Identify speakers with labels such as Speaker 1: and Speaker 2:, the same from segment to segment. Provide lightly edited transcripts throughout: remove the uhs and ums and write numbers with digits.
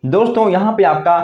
Speaker 1: दोस्तों यहाँ पे आपका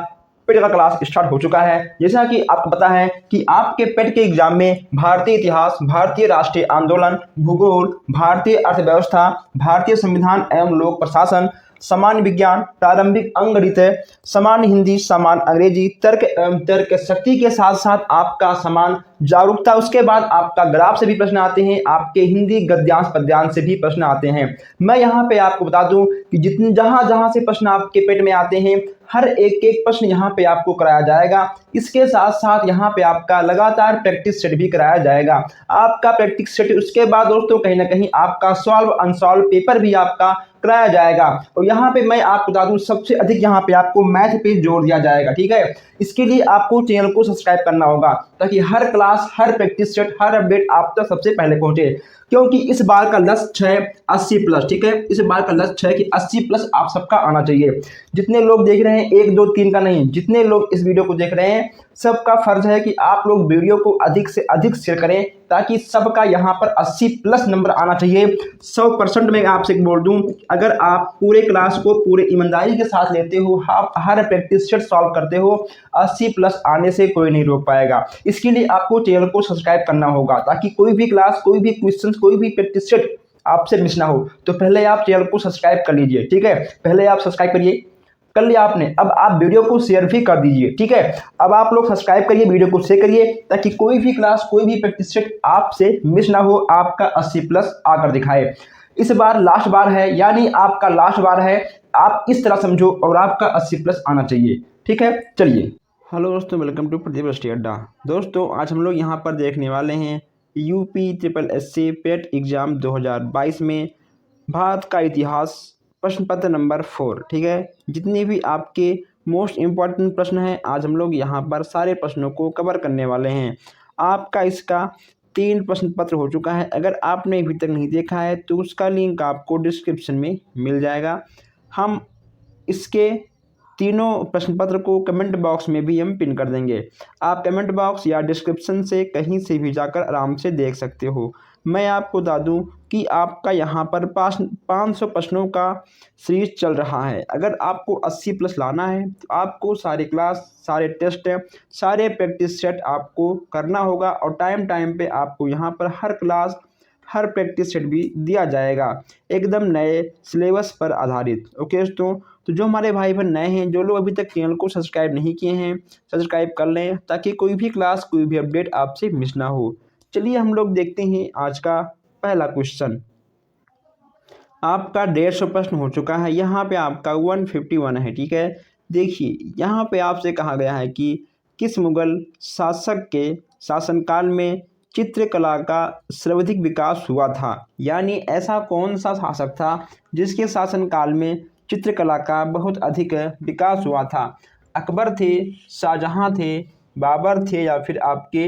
Speaker 1: पेट का क्लास स्टार्ट हो चुका है। जैसा कि आपको पता है कि आपके पेट के एग्जाम में भारतीय इतिहास, भारतीय राष्ट्रीय आंदोलन, भूगोल, भारतीय अर्थव्यवस्था, भारतीय संविधान एवं लोक प्रशासन, सामान्य विज्ञान, प्रारंभिक अंकगणित, सामान्य हिंदी, सामान्य अंग्रेजी, तर्क एवं तर्क शक्ति के साथ साथ आपका समान जागरूकता, उसके बाद आपका ग्राफ से भी प्रश्न आते हैं, आपके हिंदी गद्यांश पद्यांश से भी प्रश्न आते हैं। मैं यहाँ पे आपको बता दूं कि जितने जहां जहां से प्रश्न आपके पेट में आते हैं, हर एक एक प्रश्न यहाँ पे आपको कराया जाएगा। इसके साथ साथ यहाँ पे आपका लगातार प्रैक्टिस सेट भी कराया जाएगा। आपका प्रैक्टिस सेट, उसके बाद दोस्तों कहीं ना कहीं आपका सॉल्व अनसॉल्व पेपर भी आपका कराया जाएगा। और यहाँ पे मैं आपको बता दूं सबसे अधिक यहाँ पे आपको मैथ पे जोर दिया जाएगा। ठीक है, इसके लिए आपको चैनल को सब्सक्राइब करना होगा ताकि हर क्लास, हर प्रैक्टिस सेट, हर अपडेट आप तक सबसे पहले पहुंचे। क्योंकि इस बार का लक्ष्य है 80 प्लस। ठीक है, इस बार का लक्ष्य है कि 80 प्लस आप सबका आना चाहिए। जितने लोग देख रहे हैं, 1 2 3 का नहीं, जितने लोग इस वीडियो को देख रहे हैं, सबका फर्ज है कि आप लोग वीडियो को अधिक से अधिक शेयर करें ताकि सबका यहाँ पर 80 प्लस नंबर आना चाहिए। 100% मैं आपसे बोल दूं, अगर आप पूरे क्लास को पूरे ईमानदारी के साथ लेते हो, आप हर प्रैक्टिस सेट सॉल्व करते हो, 80 प्लस आने से कोई नहीं रोक पाएगा। इसके लिए आपको चैनल को सब्सक्राइब करना होगा ताकि कोई भी क्लास, कोई भी क्वेश्चन, कोई भी प्रैक्टिस सेट आपसे मिस ना हो। तो पहले आप चैनल को सब्सक्राइब कर लीजिए। ठीक है, पहले आप सब्सक्राइब करिए, कर लिया आपने, अब आप वीडियो को शेयर भी कर दीजिए। ठीक है, अब आप लोग सब्सक्राइब करिए, वीडियो को शेयर करिए ताकि कोई भी क्लास, कोई भी प्रैक्टिस सेट आपसे मिस ना हो, आपका 80 प्लस आकर दिखाए। इस बार लास्ट बार है, यानी आपका लास्ट बार है, आप इस तरह समझो और आपका 80 प्लस आना चाहिए। ठीक है, चलिए। हेलो दोस्तों, वेलकम टू प्रदीप स्टडी अड्डा। दोस्तों आज हम लोग यहाँ पर देखने वाले हैं यूपी ट्रिपल एससी पेट एग्जाम 2022 में भारत का इतिहास प्रश्न पत्र नंबर 4। ठीक है, जितने भी आपके मोस्ट इम्पॉर्टेंट प्रश्न हैं, आज हम लोग यहाँ पर सारे प्रश्नों को कवर करने वाले हैं। आपका इसका 3 प्रश्न पत्र हो चुका है। अगर आपने अभी तक नहीं देखा है तो उसका लिंक आपको डिस्क्रिप्शन में मिल जाएगा। हम इसके तीनों प्रश्न पत्र को कमेंट बॉक्स में भी हम पिन कर देंगे। आप कमेंट बॉक्स या डिस्क्रिप्शन से कहीं से भी जाकर आराम से देख सकते हो। मैं आपको बता दूं कि आपका यहाँ पर 500 प्रश्नों का सीरीज चल रहा है। अगर आपको 80 प्लस लाना है तो आपको सारे क्लास, सारे टेस्ट, सारे प्रैक्टिस सेट आपको करना होगा और टाइम टाइम पे आपको यहाँ पर हर क्लास, हर प्रैक्टिस सेट भी दिया जाएगा, एकदम नए सिलेबस पर आधारित। ओके दोस्तों, तो जो हमारे भाई बहन नए हैं, जो लोग अभी तक चैनल को सब्सक्राइब नहीं किए हैं, सब्सक्राइब कर लें ताकि कोई भी क्लास, कोई भी अपडेट आपसे मिस ना हो। चलिए हम लोग देखते हैं आज का पहला क्वेश्चन। आपका 150 प्रश्न हो चुका है, यहाँ पे आपका 151 है। ठीक है, देखिए यहाँ पे आपसे कहा गया है कि किस मुगल शासक के शासनकाल में चित्रकला का सर्वाधिक विकास हुआ था। यानी ऐसा कौन सा शासक था जिसके शासनकाल में चित्रकला का बहुत अधिक विकास हुआ था। अकबर थे, शाहजहाँ थे, बाबर थे या फिर आपके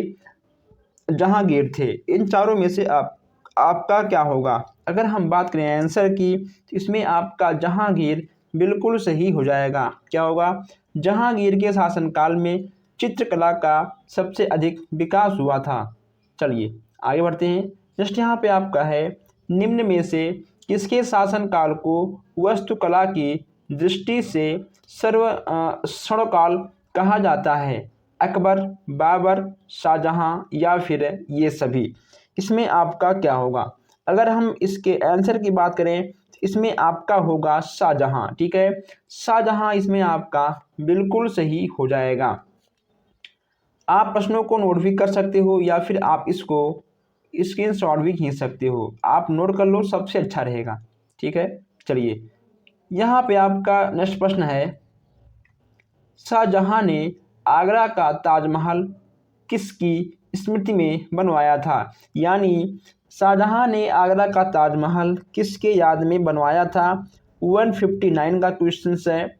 Speaker 1: जहांगीर थे। इन चारों में से आपका क्या होगा। अगर हम बात करें आंसर की तो इसमें आपका जहांगीर बिल्कुल सही हो जाएगा। क्या होगा, जहांगीर के शासनकाल में चित्रकला का सबसे अधिक विकास हुआ था। चलिए आगे बढ़ते हैं। जस्ट यहाँ पे आपका है, निम्न में से किसके शासनकाल को वास्तुकला की दृष्टि से स्वर्णकाल कहा जाता है। अकबर, बाबर, शाहजहाँ या फिर ये सभी। इसमें आपका क्या होगा। अगर हम इसके आंसर की बात करें तो इसमें आपका होगा शाहजहाँ। ठीक है, शाहजहाँ इसमें आपका बिल्कुल सही हो जाएगा। आप प्रश्नों को नोट भी कर सकते हो या फिर आप इसको स्क्रीनशॉट भी खींच सकते हो। आप नोट कर लो, सबसे अच्छा रहेगा। ठीक है, चलिए यहाँ पे आपका नेक्स्ट प्रश्न है, शाहजहाँ ने आगरा का ताजमहल किसकी स्मृति में बनवाया था। यानी शाहजहाँ ने आगरा का ताजमहल किसके याद में बनवाया था। 159 का क्वेश्चन है।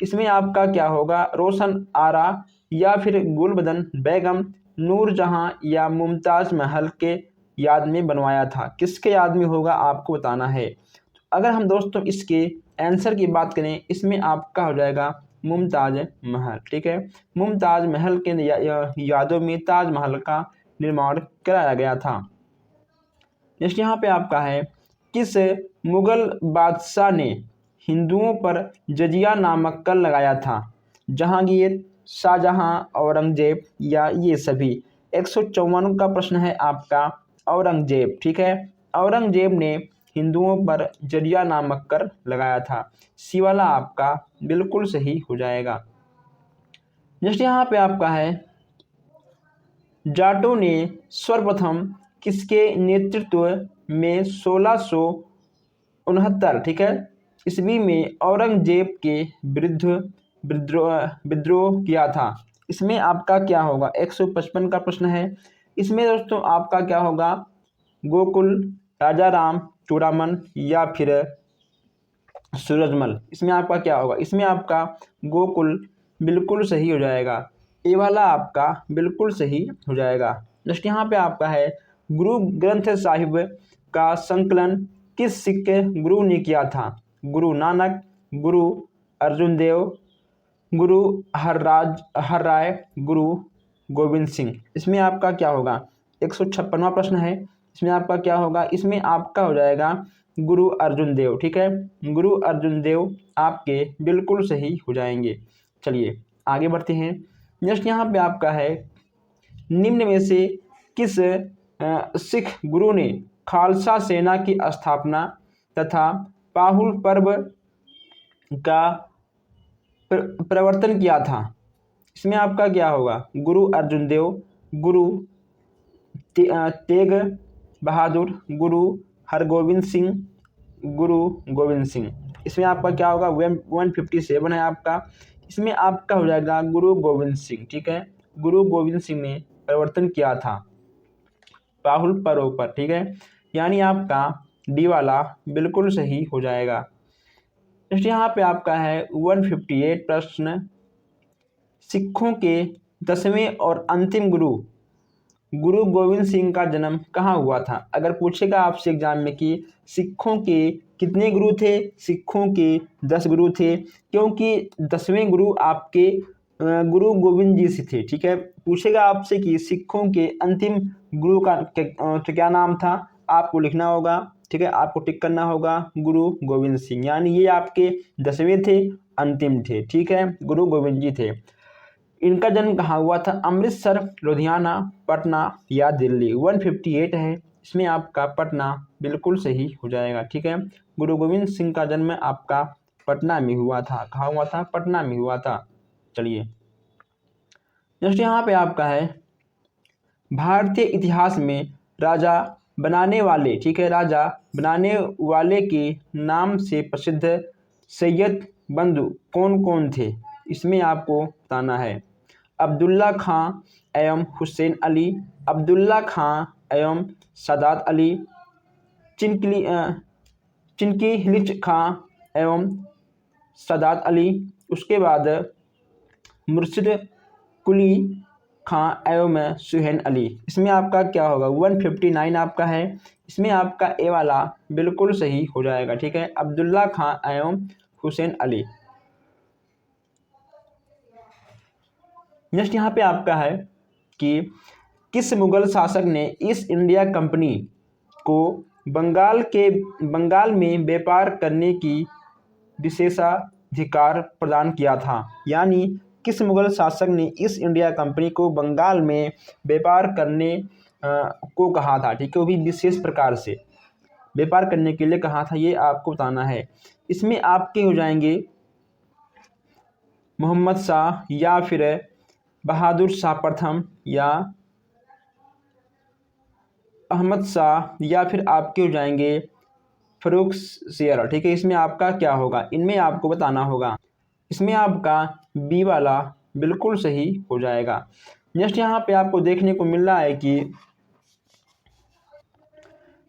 Speaker 1: इसमें आपका क्या होगा, रोशन आरा या फिर गुलबदन बेगम, नूरजहां या मुमताज महल के याद में बनवाया था। किसके याद में होगा आपको बताना है। अगर हम दोस्तों इसके आंसर की बात करें, इसमें आपका हो जाएगा मुमताज महल। ठीक है, मुमताज महल के यादों में ताजमहल का निर्माण कराया गया था। नेक्स्ट यहाँ पे आपका है, किस मुगल बादशाह ने हिंदुओं पर जजिया नामक कर लगाया था? जहांगीर, शाहजहां, औरंगजेब या ये सभी? 154 का प्रश्न है आपका औरंगजेब। ठीक है, औरंगजेब ने हिंदुओं पर जजिया नामक कर लगाया था। सी वाला आपका बिल्कुल सही हो जाएगा। नेक्स्ट यहाँ पे आपका है जाटों ने सर्वप्रथम किसके नेतृत्व में 1669, ठीक है, ईस्वी में औरंगजेब के विरुद्ध विद्रोह किया था? इसमें आपका क्या होगा? 155 का प्रश्न है। इसमें दोस्तों आपका क्या होगा? गोकुल, राजा राम चूड़ामन या फिर सूरजमल? इसमें आपका क्या होगा? इसमें आपका गोकुल बिल्कुल सही हो जाएगा। ए वाला आपका बिल्कुल सही हो जाएगा। नेक्स्ट यहाँ पे आपका है गुरु ग्रंथ साहिब का संकलन किस सिख गुरु ने किया था? गुरु नानक, गुरु अर्जुन देव, गुरु हरराय, गुरु गोविंद सिंह? इसमें आपका क्या होगा? 156वां प्रश्न है। इसमें आपका क्या होगा? इसमें आपका हो जाएगा गुरु अर्जुन देव। ठीक है, गुरु अर्जुन देव आपके बिल्कुल सही हो जाएंगे। चलिए आगे बढ़ते हैं। नेक्स्ट यहाँ पे आपका है निम्न में से किस सिख गुरु ने खालसा सेना की स्थापना तथा पाहुल पर्व का प्रवर्तन किया था? इसमें आपका क्या होगा? गुरु अर्जुन देव, गुरु तेग बहादुर, गुरु हरगोविंद सिंह, गुरु गोविंद सिंह? इसमें आपका क्या होगा? 157 है आपका। इसमें आपका हो जाएगा गुरु गोविंद सिंह। ठीक है, गुरु गोविंद सिंह ने परिवर्तन किया था पाहुल पर्व पर। ठीक है, यानी आपका डी वाला बिल्कुल सही हो जाएगा। नेक्स्ट यहाँ पे आपका है 158 प्रश्न सिखों के 10वें और अंतिम गुरु गुरु गोविंद सिंह का जन्म कहाँ हुआ था? अगर पूछेगा आपसे एग्जाम में कि सिखों के कितने गुरु थे? सिखों के 10 गुरु थे, क्योंकि 10वें गुरु आपके गुरु गोविंद जी से थे। ठीक है, पूछेगा आपसे कि सिखों के अंतिम गुरु का तो क्या नाम था? आपको लिखना होगा। ठीक है, आपको टिक करना होगा गुरु गोविंद सिंह, यानी ये आपके 10वें थे, अंतिम थे। ठीक है, गुरु गोविंद जी थे। इनका जन्म कहाँ हुआ था? अमृतसर, लुधियाना, पटना या दिल्ली? 158 है। इसमें आपका पटना बिल्कुल सही हो जाएगा। ठीक है, गुरु गोविंद सिंह का जन्म आपका पटना में हुआ था। कहाँ हुआ था? पटना में हुआ था। चलिए नेक्स्ट यहाँ पे आपका है भारतीय इतिहास में राजा बनाने वाले, ठीक है, राजा बनाने वाले के नाम से प्रसिद्ध सैयद बंधु कौन कौन थे? इसमें आपको बताना है। अब्दुल्ला खां एवं हुसैन अली, अब्दुल्ला खां एवं सादात अली, चिनकी खां एवं सादात अली, उसके बाद मुर्शिद कुली खां एवं सुहेन अली? इसमें आपका क्या होगा? 159 आपका है। इसमें आपका ए वाला बिल्कुल सही हो जाएगा। ठीक है, अब्दुल्ला खां एवं हुसैन अली। नेक्स्ट यहाँ पे आपका है कि किस मुगल शासक ने ईस्ट इंडिया कंपनी को बंगाल में व्यापार करने की विशेषाधिकार प्रदान किया था? यानी किस मुगल शासक ने ईस्ट इंडिया कंपनी को बंगाल में व्यापार करने को कहा था? ठीक है, वो भी विशेष प्रकार से व्यापार करने के लिए कहा था, ये आपको बताना है। इसमें आपके हो जाएंगे मोहम्मद शाह या फिर बहादुर शाह प्रथम या अहमद शाह या फिर आपके हो जाएंगे फरूख शेर। ठीक है, इसमें आपका क्या होगा? इनमें आपको बताना होगा। इसमें आपका बी वाला बिल्कुल सही हो जाएगा। नेक्स्ट यहाँ पे आपको देखने को मिल रहा है कि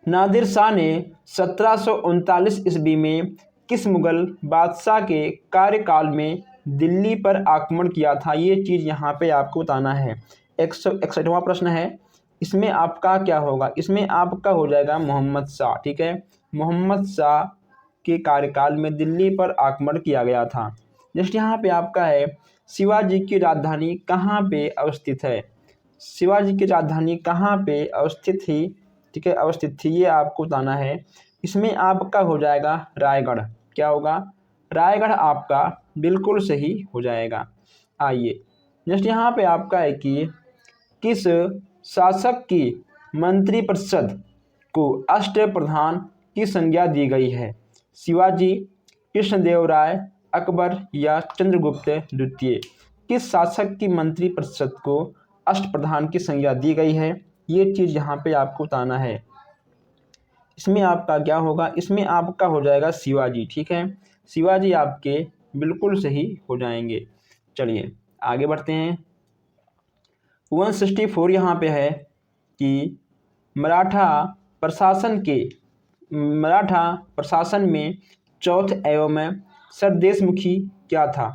Speaker 1: नादिर शाह ने 1739 ईस्वी में किस मुगल बादशाह के कार्यकाल में दिल्ली पर आक्रमण किया था? ये चीज़ यहाँ पे आपको बताना है। 161वां प्रश्न है। इसमें आपका क्या होगा? इसमें आपका हो जाएगा मोहम्मद शाह। ठीक है, मोहम्मद शाह के कार्यकाल में दिल्ली पर आक्रमण किया गया था। नेक्स्ट यहाँ पे आपका है शिवाजी की राजधानी कहाँ पे अवस्थित है? शिवाजी की राजधानी कहाँ पे अवस्थित थी? ठीक है, अवस्थित थी, ये आपको बताना है। इसमें आपका हो जाएगा रायगढ़। क्या होगा? रायगढ़ आपका बिल्कुल सही हो जाएगा। आइए नेक्स्ट यहाँ पे आपका है कि किस शासक की मंत्रिपरिषद को अष्टप्रधान की संज्ञा दी गई है? शिवाजी, कृष्णदेवराय, अकबर या चंद्रगुप्त द्वितीय? किस शासक की मंत्रिपरिषद को अष्टप्रधान की संज्ञा दी गई है? ये चीज़ यहाँ पे आपको बताना है। इसमें आपका क्या होगा? इसमें आपका हो जाएगा शिवाजी। ठीक है, शिवाजी आपके बिल्कुल सही हो जाएंगे। चलिए आगे बढ़ते हैं। 164 यहाँ पे है कि मराठा मराठा प्रशासन में चौथ एवं सरदेशमुखी क्या था?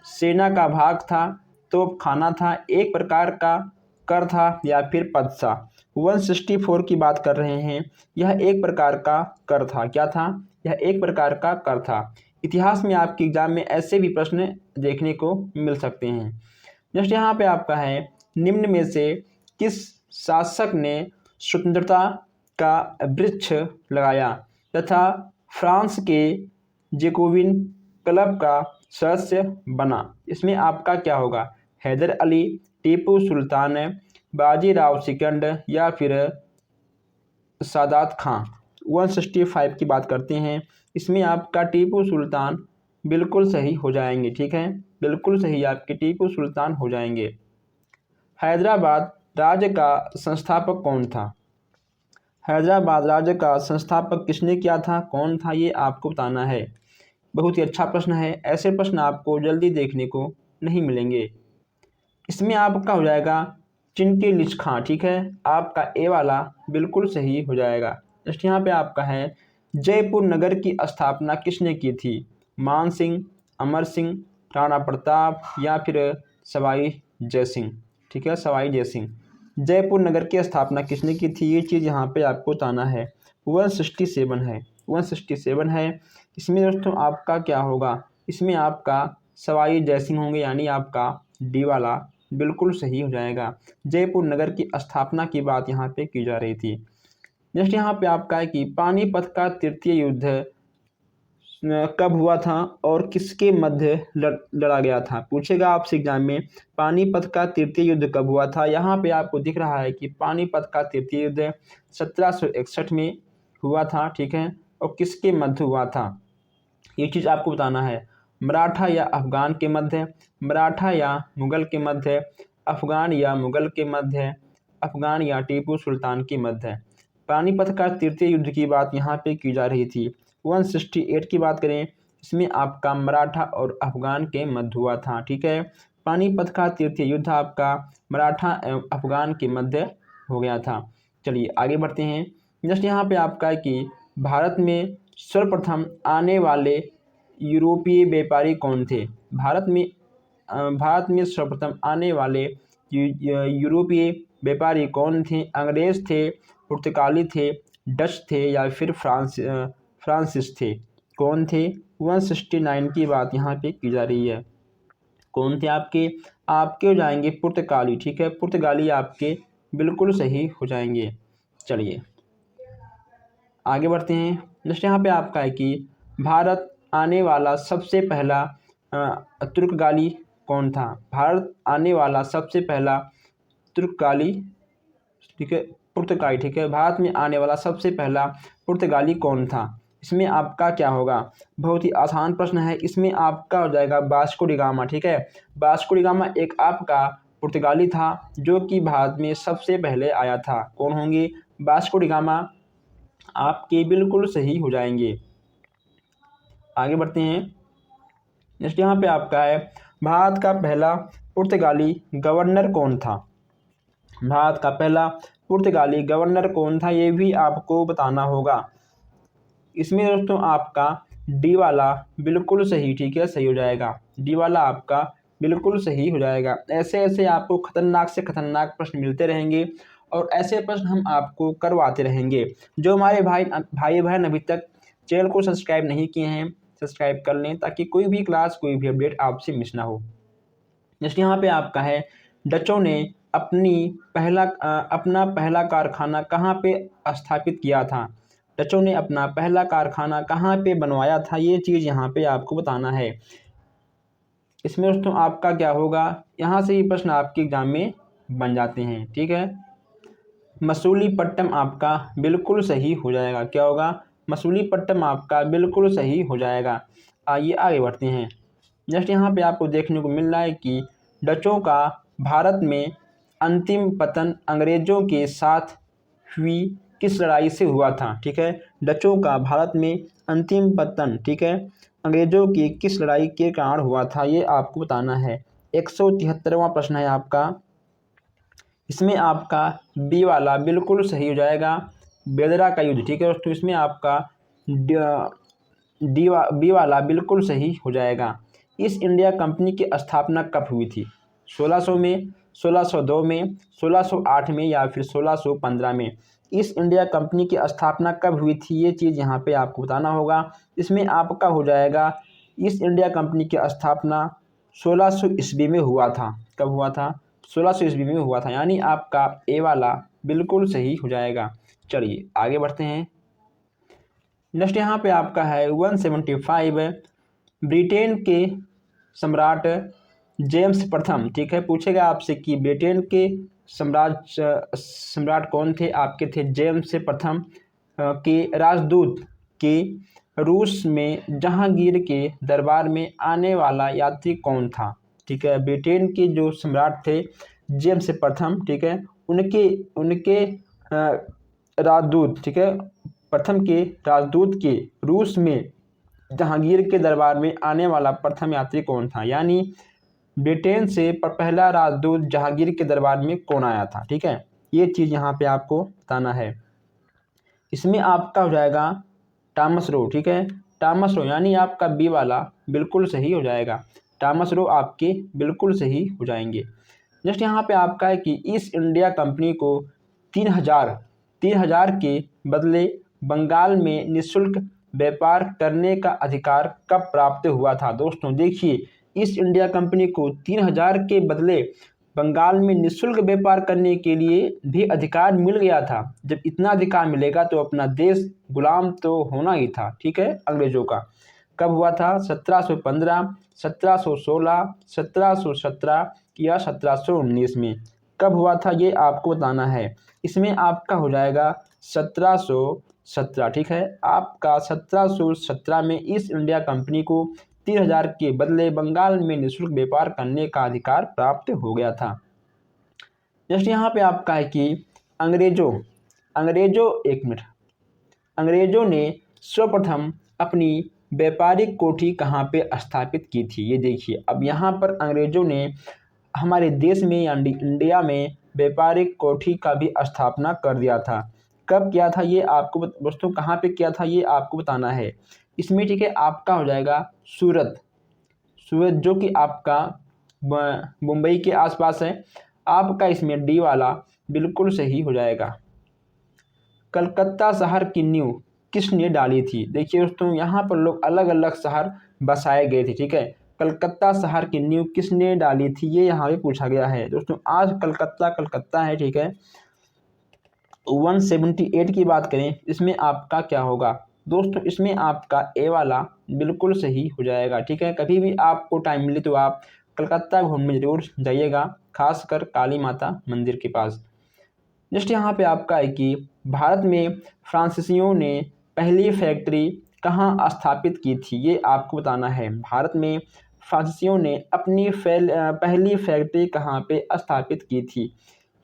Speaker 1: सेना का भाग था, तोपखाना था, एक प्रकार का कर था या फिर पद था? 164 की बात कर रहे हैं। यह एक प्रकार का कर था। क्या था? यह एक प्रकार का कर था। इतिहास में आपके एग्जाम में ऐसे भी प्रश्न देखने को मिल सकते हैं। नेक्स्ट यहाँ पे आपका है, निम्न में से किस शासक ने स्वतंत्रता का वृक्ष लगाया तथा फ्रांस के जेकोबिन क्लब का सदस्य बना? इसमें आपका क्या होगा? हैदर अली, टीपू सुल्तान, बाजीराव सेकंड या फिर सादात खां? 165 की बात करते हैं। इसमें आपका टीपू सुल्तान बिल्कुल सही हो जाएंगे। ठीक है, बिल्कुल सही आपके टीपू सुल्तान हो जाएंगे। हैदराबाद राज्य का संस्थापक कौन था? हैदराबाद राज्य का संस्थापक किसने किया था, कौन था, ये आपको बताना है। बहुत ही अच्छा प्रश्न है। ऐसे प्रश्न आपको जल्दी देखने को नहीं मिलेंगे। इसमें आपका हो जाएगा चिनकिलिच खां। ठीक है, आपका ए वाला बिल्कुल सही हो जाएगा। नेक्स्ट यहाँ पे आपका है, जयपुर नगर की स्थापना किसने की थी? मान सिंह, अमर सिंह, राणा प्रताप या फिर सवाई जयसिंह? ठीक है, सवाई जयसिंह। जयपुर नगर की स्थापना किसने की थी, ये चीज़ यहाँ पे आपको बताना है। 167 है, 167 है। इसमें दोस्तों आपका क्या होगा? इसमें आपका सवाई जयसिंह होंगे, यानी आपका डी वाला बिल्कुल सही हो जाएगा। जयपुर नगर की स्थापना की बात यहाँ पे की जा रही थी। नेक्स्ट यहाँ पे आपका है कि पानीपत का तृतीय युद्ध कब हुआ था और किसके मध्य लड़ा गया था? पूछेगा आपसे एग्जाम में, पानीपत का तृतीय युद्ध कब हुआ था? यहाँ पे आपको दिख रहा है कि पानीपत का तृतीय युद्ध 1761 में हुआ था। ठीक है, और किसके मध्य हुआ था, ये चीज़ आपको बताना है। मराठा या अफगान के मध्य, मराठा या मुगल के मध्य, अफगान या मुगल के मध्य, अफगान या टीपू सुल्तान के मध्य? पानीपत का तृतीय युद्ध की बात यहाँ पे की जा रही थी। 168 की बात करें, इसमें आपका मराठा और अफगान के मध्य हुआ था। ठीक है, पानीपत का तृतीय युद्ध आपका मराठा एवं अफगान के मध्य हो गया था। चलिए आगे बढ़ते हैं। नेक्स्ट यहाँ पे आपका है कि भारत में सर्वप्रथम आने वाले यूरोपीय व्यापारी कौन थे? भारत में सर्वप्रथम आने वाले यूरोपीय व्यापारी कौन थे? अंग्रेज थे, पुर्तगाली थे, डच थे या फिर फ्रांसिस थे? कौन थे? 169 की बात यहाँ पे की जा रही है। कौन थे आपके? आपके हो जाएंगे पुर्तगाली। ठीक है, पुर्तगाली आपके बिल्कुल सही हो जाएंगे। चलिए आगे बढ़ते हैं। नेक्स्ट यहाँ पे आपका है कि भारत आने वाला सबसे पहला तुर्कगाली कौन था? भारत आने वाला सबसे पहला तुर्कगाली, ठीक है, पुर्तगाली। ठीक है, भारत में आने वाला सबसे पहला पुर्तगाली कौन था? इसमें आपका क्या होगा? बहुत ही आसान प्रश्न है। इसमें आपका हो जाएगा वास्को डी गामा। ठीक है, वास्को डी गामा एक आपका पुर्तगाली था जो कि भारत में सबसे पहले आया था। कौन होंगे? वास्को डी गामा आपके बिल्कुल सही हो जाएंगे। आगे बढ़ते हैं। नेक्स्ट यहाँ पे आपका है, भारत का पहला पुर्तगाली गवर्नर कौन था? भारत का पहला पुर्तगाली गवर्नर कौन था, ये भी आपको बताना होगा। इसमें दोस्तों आपका डी वाला बिल्कुल सही, ठीक है, सही हो जाएगा। डी वाला आपका बिल्कुल सही हो जाएगा। ऐसे ऐसे आपको खतरनाक से खतरनाक प्रश्न मिलते रहेंगे और ऐसे प्रश्न हम आपको करवाते रहेंगे। जो हमारे भाई बहन अभी तक चैनल को सब्सक्राइब नहीं किए हैं, सब्सक्राइब कर लें ताकि कोई भी क्लास, कोई भी अपडेट आपसे मिस ना हो। जैसे यहाँ पे आपका है, डचों ने अपना पहला कारखाना कहाँ पे स्थापित किया था? डचों ने अपना पहला कारखाना कहाँ पे बनवाया था, ये चीज़ यहाँ पे आपको बताना है। इसमें दोस्तों आपका क्या होगा, यहाँ से ये प्रश्न आपके एग्जाम में बन जाते हैं, ठीक है। मसूलीपट्टनम आपका बिल्कुल सही हो जाएगा। क्या होगा, मसूलीपट्टनम आपका बिल्कुल सही हो जाएगा। आइए आगे बढ़ते हैं। नेक्स्ट यहाँ पे आपको देखने को मिल रहा है कि डचों का भारत में अंतिम पतन अंग्रेजों के साथ हुई किस लड़ाई से हुआ था, ठीक है। डचों का भारत में अंतिम पतन, ठीक है, अंग्रेजों की किस लड़ाई के कारण हुआ था, ये आपको बताना है। 173वां प्रश्न है आपका। इसमें आपका बी वाला बिल्कुल सही हो जाएगा, बेदरा का युद्ध, ठीक है दोस्तों। इसमें आपका बी वाला बिल्कुल सही हो जाएगा। ईस्ट इंडिया कंपनी की स्थापना कब हुई थी, 1600 में, 1602 में, 1608 में या फिर 1615 में। ईस्ट इंडिया कंपनी की स्थापना कब हुई थी, ये चीज़ यहाँ पे आपको बताना होगा। इसमें आपका हो जाएगा ईस्ट इंडिया कंपनी की स्थापना 1600 ईस्वी में हुआ था। कब हुआ था, 1600 ईस्वी में हुआ था, यानी आपका ए वाला बिल्कुल सही हो जाएगा। चलिए आगे बढ़ते हैं। नेक्स्ट यहाँ पे आपका है 175, ब्रिटेन के सम्राट जेम्स प्रथम, ठीक है। पूछेगा आपसे कि ब्रिटेन के सम्राट कौन थे, आपके थे जेम्स प्रथम के राजदूत के रूस में जहांगीर के दरबार में आने वाला यात्री कौन था, ठीक है। ब्रिटेन के जो सम्राट थे जेम्स प्रथम, ठीक है, उनके राजदूत, ठीक है, प्रथम के राजदूत के रूस में जहांगीर के दरबार में आने वाला प्रथम यात्री कौन था, यानी ब्रिटेन से पहला राजदूत जहांगीर के दरबार में कौन आया था, ठीक है। ये चीज़ यहाँ पे आपको बताना है। इसमें आपका हो जाएगा टॉमस रो, ठीक है, टॉमस रो, यानी आपका बी वाला बिल्कुल सही हो जाएगा। टॉमस रो आपके बिल्कुल सही हो जाएंगे। नेक्स्ट यहाँ पे आपका है कि ईस्ट इंडिया कंपनी को 3000 के बदले बंगाल में निःशुल्क व्यापार करने का अधिकार कब प्राप्त हुआ था। दोस्तों देखिए, ईस्ट इंडिया कंपनी को 3000 के बदले बंगाल में निःशुल्क व्यापार करने के लिए भी अधिकार मिल गया था। जब इतना अधिकार मिलेगा तो अपना देश गुलाम तो होना ही था, ठीक है, अंग्रेजों का। कब हुआ था, 1715, 1716, 1717 या 1719 में कब हुआ था, ये आपको बताना है। इसमें आपका हो जाएगा 1717, ठीक है। आपका 1717 में ईस्ट इंडिया कंपनी को 3000 के बदले बंगाल में निःशुल्क व्यापार करने का अधिकार प्राप्त हो गया था। नेक्स्ट यहाँ पे आपका है कि अंग्रेजों ने सर्वप्रथम अपनी व्यापारिक कोठी कहाँ पे स्थापित की थी, ये देखिए। अब यहाँ पर अंग्रेजों ने हमारे देश में यानी इंडिया में व्यापारिक कोठी का भी स्थापना कर दिया था। कब किया था ये आपको दोस्तों, कहाँ पे किया था ये आपको बताना है। इसमें ठीक है आपका हो जाएगा सूरत, जो कि आपका मुंबई के आसपास है। आपका इसमें डी वाला बिल्कुल सही हो जाएगा। कलकत्ता शहर की नींव किसने डाली थी, देखिए दोस्तों यहाँ पर लोग अलग अलग शहर बसाए गए थे, ठीक है। कलकत्ता शहर की नींव किसने डाली थी, ये यहाँ पे पूछा गया है दोस्तों। आज कलकत्ता है, ठीक है। 178 की बात करें, इसमें आपका क्या होगा दोस्तों, इसमें आपका ए वाला बिल्कुल सही हो जाएगा, ठीक है। कभी भी आपको टाइम मिले तो आप कलकत्ता घूमने जरूर जाइएगा, खासकर काली माता मंदिर के पास। नेक्स्ट यहाँ पे आपका है कि भारत में फ्रांसीसियों ने पहली फैक्ट्री कहाँ स्थापित की थी, ये आपको बताना है। भारत में फ्रांसीसियों ने अपनी पहली फैक्ट्री कहाँ पे स्थापित की थी,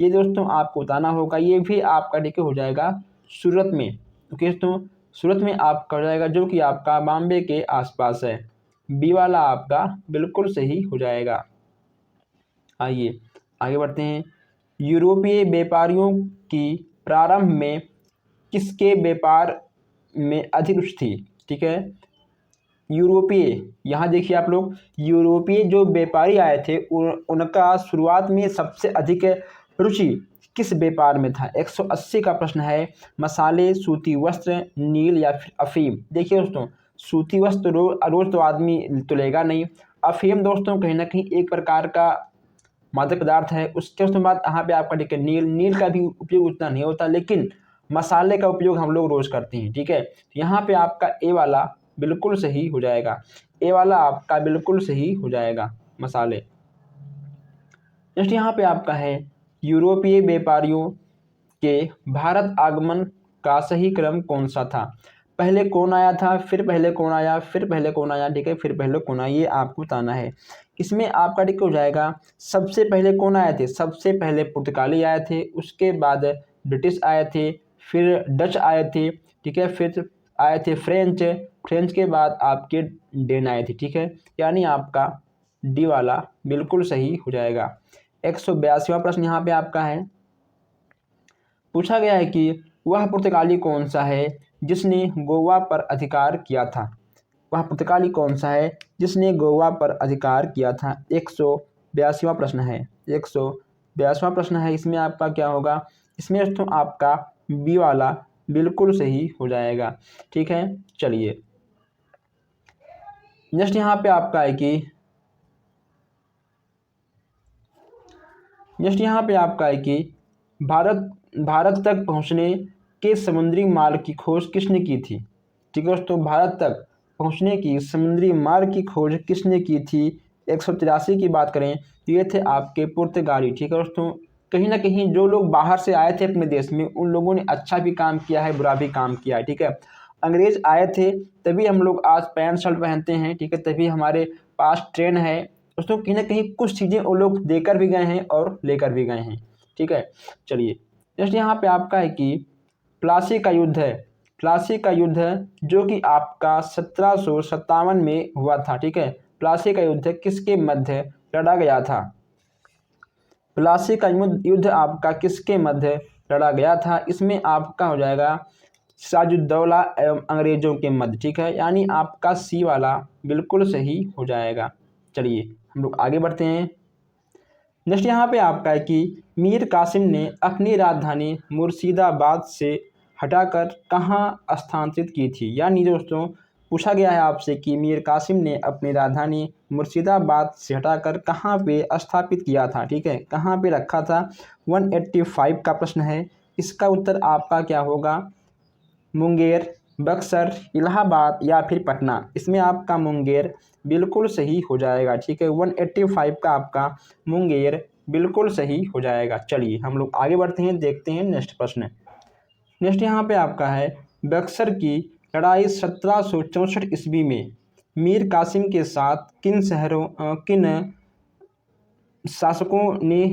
Speaker 1: ये दोस्तों आपको बताना होगा। ये भी आपका ठीक हो जाएगा सूरत में, क्योंकि दोस्तों सूरत में आपका हो जाएगा, जो कि आपका बॉम्बे के आसपास है। बी वाला आपका बिल्कुल सही हो जाएगा। आइए आगे बढ़ते हैं। यूरोपीय व्यापारियों की प्रारंभ में किसके व्यापार में अधिक रुचि थी, ठीक है। यूरोपीय, यहाँ देखिए आप लोग, यूरोपीय जो व्यापारी आए थे उनका शुरुआत में सबसे अधिक रुचि किस व्यापार में था। 180 का प्रश्न है। मसाले, सूती वस्त्र, नील या फिर अफीम। देखिए दोस्तों, सूती वस्त्र रोज तो आदमी तो लेगा नहीं। अफीम दोस्तों कहीं ना कहीं एक प्रकार का मादक पदार्थ है। उसके बाद यहाँ पे आपका ठीक है नील का भी उपयोग उतना नहीं होता, लेकिन मसाले का उपयोग हम लोग रोज़ करते हैं, ठीक है। तो यहाँ पे आपका ए वाला बिल्कुल सही हो जाएगा, ए वाला आपका बिल्कुल सही हो जाएगा, मसाले। नेक्स्ट यहाँ पे आपका है यूरोपीय व्यापारियों के भारत आगमन का सही क्रम कौन सा था। पहले कौन आया था, फिर पहले कौन आया, फिर पहले कौन आया, ठीक है, फिर पहले कौन आया, ये आपको बताना है। इसमें आपका ठीक हो जाएगा, सबसे पहले कौन आए थे, सबसे पहले पुर्तगाली आए थे, उसके बाद ब्रिटिश आए थे, फिर डच आए थे, ठीक है, फिर आए थे फ्रेंच, फ्रेंच के बाद आपके डेन आए थे, ठीक है। यानी आपका डी वाला बिल्कुल सही हो जाएगा। 182वां प्रश्न यहाँ पे आपका है, पूछा गया है कि वह पुर्तगाली कौन सा है जिसने गोवा पर अधिकार किया था। वह पुर्तगाली कौन सा है जिसने गोवा पर अधिकार किया था। 182वां प्रश्न है, 182वां प्रश्न है। इसमें आपका क्या होगा, इसमें तो आपका बी वाला बिल्कुल सही हो जाएगा, ठीक है। चलिए नेक्स्ट यहाँ पे आपका है कि नेक्स्ट यहाँ पे आपका है कि भारत तक पहुँचने के समुद्री मार्ग की खोज किसने की थी, ठीक है दोस्तों। भारत तक पहुँचने की समुद्री मार्ग की खोज किसने की थी। 183 की बात करें तो ये थे आपके पुर्तगाली, ठीक है दोस्तों। कहीं ना कहीं जो लोग बाहर से आए थे अपने देश में, उन लोगों ने अच्छा भी काम किया है, बुरा भी काम किया है, ठीक है। अंग्रेज आए थे तभी हम लोग आज पैंट शर्ट पहनते हैं, ठीक है, तभी हमारे पास ट्रेन है दोस्तों। कहीं ना कहीं कुछ चीज़ें वो लोग देकर भी गए हैं और लेकर भी गए हैं, ठीक है। चलिए नेक्स्ट यहाँ पे आपका है कि प्लासी का युद्ध है, प्लासी का युद्ध है जो कि आपका 1757 में हुआ था, ठीक है। प्लासी का युद्ध किसके मध्य लड़ा गया था। प्लासी का युद्ध आपका किसके मध्य लड़ा गया था। इसमें आपका हो जाएगा सिराजुद्दौला एवं अंग्रेजों के मध्य, ठीक है। यानी आपका सी वाला बिल्कुल सही हो जाएगा। चलिए हम लोग आगे बढ़ते हैं। नेक्स्ट यहाँ पे आपका है कि मीर कासिम ने अपनी राजधानी मुर्शिदाबाद से हटाकर कहाँ स्थानांतरित की थी। यानी दोस्तों पूछा गया है आपसे कि मीर कासिम ने अपनी राजधानी मुर्शिदाबाद से हटाकर कहाँ पे स्थापित किया था, ठीक है, कहाँ पे रखा था। 185 का प्रश्न है। इसका उत्तर आपका क्या होगा, मुंगेर, बक्सर, इलाहाबाद या फिर पटना। इसमें आपका मुंगेर बिल्कुल सही हो जाएगा, ठीक है। 185 का आपका मुंगेर बिल्कुल सही हो जाएगा। चलिए हम लोग आगे बढ़ते हैं, देखते हैं नेक्स्ट प्रश्न। नेक्स्ट यहाँ पे आपका है बक्सर की लड़ाई 1764 ईस्वी में मीर कासिम के साथ किन शासकों ने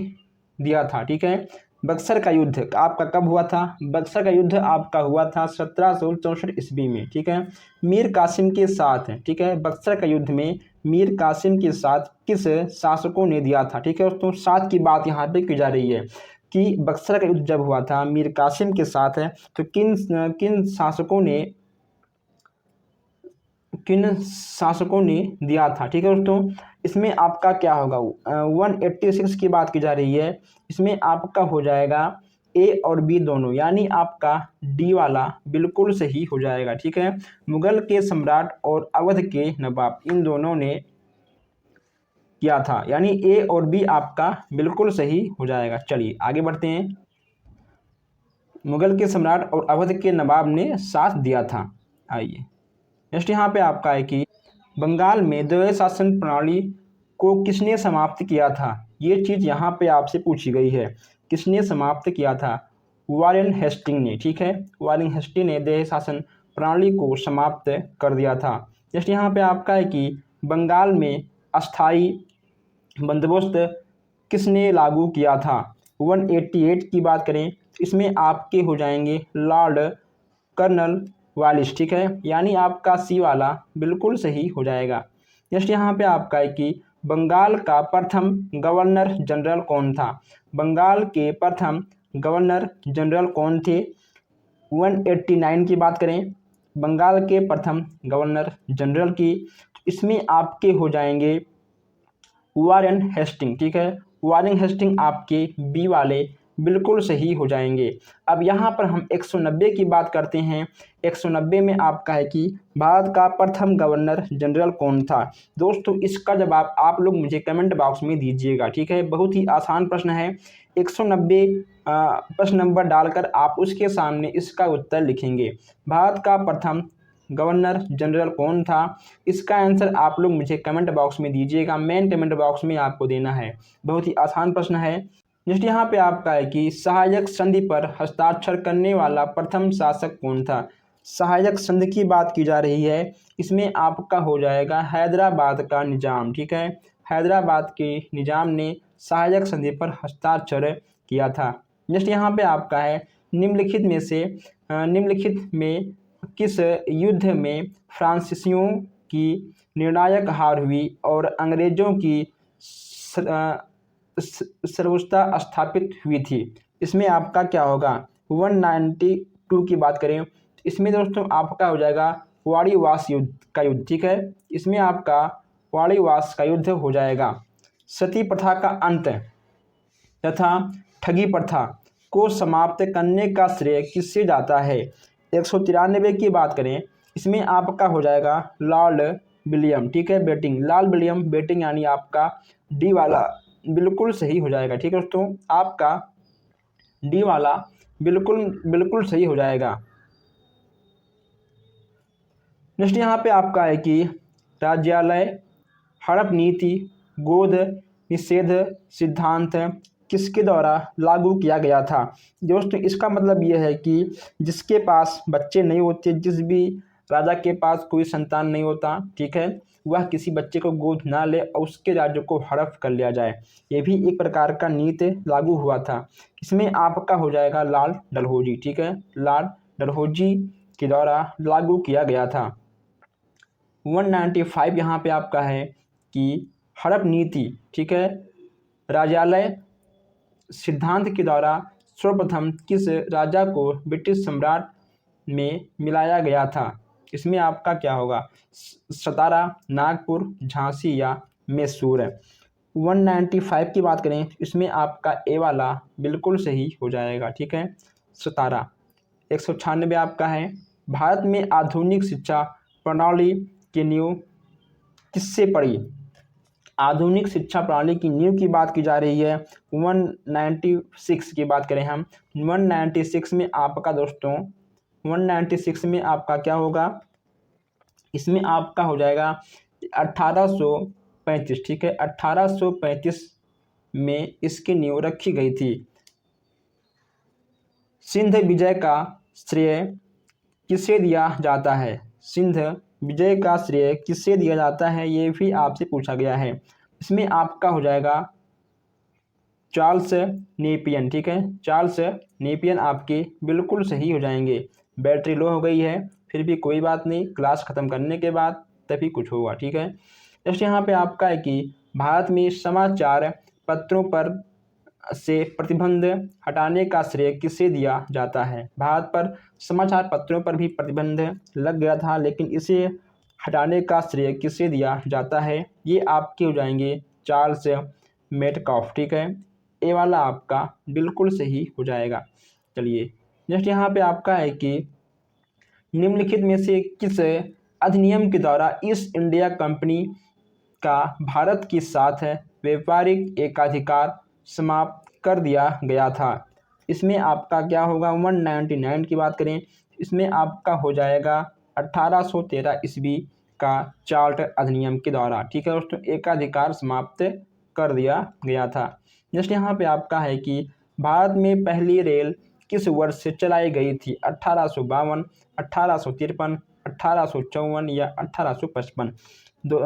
Speaker 1: दिया था, ठीक है। बक्सर का युद्ध आपका कब हुआ था। बक्सर का युद्ध आपका हुआ था 1764 ईस्वी में, ठीक है। मीर कासिम के साथ, ठीक है, बक्सर का युद्ध में मीर कासिम के साथ किस शासकों ने दिया था, ठीक है दोस्तों। साथ की बात यहाँ पे की जा रही है कि बक्सर का युद्ध जब हुआ था मीर कासिम के साथ है तो किन शासकों ने दिया था, ठीक है दोस्तों। इसमें आपका क्या होगा, 186 की बात की जा रही है। इसमें आपका हो जाएगा ए और बी दोनों, यानी आपका डी वाला बिल्कुल सही हो जाएगा, ठीक है। मुगल के सम्राट और अवध के नवाब इन दोनों ने किया था, यानी ए और बी आपका बिल्कुल सही हो जाएगा। चलिए आगे बढ़ते हैं। मुगल के सम्राट और अवध के नवाब ने साथ दिया था। आइए नेक्स्ट यहाँ पे आपका है कि बंगाल में द्वैध शासन प्रणाली को किसने समाप्त किया था। ये चीज़ यहाँ पे आपसे पूछी गई है, किसने समाप्त किया था। वारेन हेस्टिंग ने, ठीक है, वारेन हेस्टिंग ने द्वैध शासन प्रणाली को समाप्त कर दिया था। नेक्स्ट यहाँ पे आपका है कि बंगाल में अस्थाई बंदोबस्त किसने लागू किया था। 188 की बात करें तो इसमें आपके हो जाएंगे लॉर्ड कर्नल वालिस, ठीक है। यानी आपका सी वाला बिल्कुल सही हो जाएगा। नेक्स्ट यहाँ पे आपका है कि बंगाल का प्रथम गवर्नर जनरल कौन था। बंगाल के प्रथम गवर्नर जनरल कौन थे। 189 की बात करें बंगाल के प्रथम गवर्नर जनरल की, इसमें आपके हो जाएंगे वारेन हेस्टिंग, ठीक है। वारेन हेस्टिंग आपके बी वाले बिल्कुल सही हो जाएंगे। अब यहाँ पर हम 190 की बात करते हैं। 190 में आपका है कि भारत का प्रथम गवर्नर जनरल कौन था। दोस्तों इसका जवाब आप लोग मुझे कमेंट बॉक्स में दीजिएगा, ठीक है। बहुत ही आसान प्रश्न है। 190 प्रश्न नंबर डालकर आप उसके सामने इसका उत्तर लिखेंगे। भारत का प्रथम गवर्नर जनरल कौन था, इसका आंसर आप लोग मुझे कमेंट बॉक्स में दीजिएगा। मेन कमेंट बॉक्स में आपको देना है। बहुत ही आसान प्रश्न है। नेक्स्ट यहाँ पे आपका है कि सहायक संधि पर हस्ताक्षर करने वाला प्रथम शासक कौन था। सहायक संधि की बात की जा रही है। इसमें आपका हो जाएगा हैदराबाद का निजाम, ठीक है। हैदराबाद के निजाम ने सहायक संधि पर हस्ताक्षर किया था। नेक्स्ट यहाँ पे आपका है निम्नलिखित में किस युद्ध में फ्रांसीसियों की निर्णायक हार हुई और अंग्रेजों की सर्वोच्चता स्थापित हुई थी। इसमें आपका क्या होगा 192 की बात करें तो इसमें दोस्तों आपका हो जाएगा वाड़ीवास युद्ध का युद्ध, ठीक है। इसमें आपका वाड़ीवास का युद्ध हो जाएगा। सती प्रथा का अंत तथा ठगी प्रथा को समाप्त करने का श्रेय किससे जाता है। 193 की बात करें इसमें आपका हो जाएगा लॉर्ड विलियम, ठीक है, बेटिंग। लॉर्ड विलियम बेटिंग यानी आपका डी वाला बिल्कुल सही हो जाएगा, ठीक है दोस्तों। आपका डी वाला बिल्कुल सही हो जाएगा। नेक्स्ट यहाँ पे आपका है कि राज्यालय हड़प नीति गोद निषेध सिद्धांत किसके द्वारा लागू किया गया था। दोस्तों इसका मतलब यह है कि जिसके पास बच्चे नहीं होते, जिस भी राजा के पास कोई संतान नहीं होता, ठीक है, वह किसी बच्चे को गोद ना ले और उसके राज्य को हड़प कर लिया जाए। ये भी एक प्रकार का नीति लागू हुआ था। इसमें आपका हो जाएगा लॉर्ड डलहौजी, ठीक है, लॉर्ड डलहौजी के द्वारा लागू किया गया था। 195 यहाँ पे आपका है कि हड़प नीति, ठीक है, राज्यालय सिद्धांत के द्वारा सर्वप्रथम किस राजा को ब्रिटिश सम्राट में मिलाया गया था। इसमें आपका क्या होगा सतारा, नागपुर, झांसी या मैसूर। 195 की बात करें इसमें आपका ए वाला बिल्कुल सही हो जाएगा, ठीक है, सतारा। 196 आपका है भारत में आधुनिक शिक्षा प्रणाली की नींव किससे पड़ी। आधुनिक शिक्षा प्रणाली की नींव की बात की जा रही है। 196 की बात करें हम 196 में आपका दोस्तों 196 में आपका क्या होगा, इसमें आपका हो जाएगा 1835, ठीक है, 1835 में इसकी नींव रखी गई थी। सिंध विजय का श्रेय किसे दिया जाता है। सिंध विजय का श्रेय किससे दिया जाता है ये भी आपसे पूछा गया है। इसमें आपका हो जाएगा चार्ल्स नेपियन, ठीक है, चार्ल्स नेपियन आपके बिल्कुल सही हो जाएंगे। बैटरी लो हो गई है फिर भी कोई बात नहीं, क्लास ख़त्म करने के बाद तभी कुछ होगा, ठीक है। जैसे यहाँ पे आपका है कि भारत में समाचार पत्रों पर से प्रतिबंध हटाने का श्रेय किसे दिया जाता है। भारत पर समाचार पत्रों पर भी प्रतिबंध लग गया था लेकिन इसे हटाने का श्रेय किसे दिया जाता है, ये आपके हो जाएंगे चार्ल्स मेटकॉफ, ठीक है, ए वाला आपका बिल्कुल सही हो जाएगा। चलिए नेक्स्ट यहाँ पे आपका है कि निम्नलिखित में से किस अधिनियम के द्वारा ईस्ट इंडिया कंपनी का भारत के साथ व्यापारिक एकाधिकार समाप्त कर दिया गया था। इसमें आपका क्या होगा 199 की बात करें इसमें आपका हो जाएगा 1813 ईस्वी का चार्ट अधिनियम के द्वारा, ठीक है दोस्तों, एकाधिकार समाप्त कर दिया गया था। नेक्स्ट यहाँ पे आपका है कि भारत में पहली रेल किस वर्ष से चलाई गई थी। 1852, 1853, 1854 या 1855।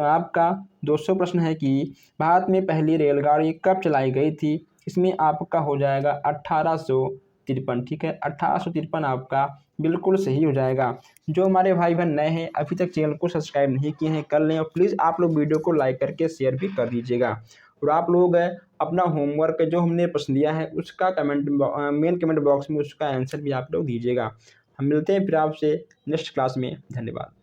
Speaker 1: आपका 200 प्रश्न है कि भारत में पहली रेलगाड़ी कब चलाई गई थी। इसमें आपका हो जाएगा 1853, ठीक है, 1853 आपका बिल्कुल सही हो जाएगा। जो हमारे भाई बहन नए हैं अभी तक चैनल को सब्सक्राइब नहीं किए हैं कर लें और प्लीज़ आप लोग वीडियो को लाइक करके शेयर भी कर दीजिएगा। और आप लोग अपना होमवर्क जो हमने प्रश्न दिया है उसका मेन कमेंट बॉक्स में उसका आंसर भी आप लोग दीजिएगा। हम मिलते हैं फिर आपसे नेक्स्ट क्लास में। धन्यवाद।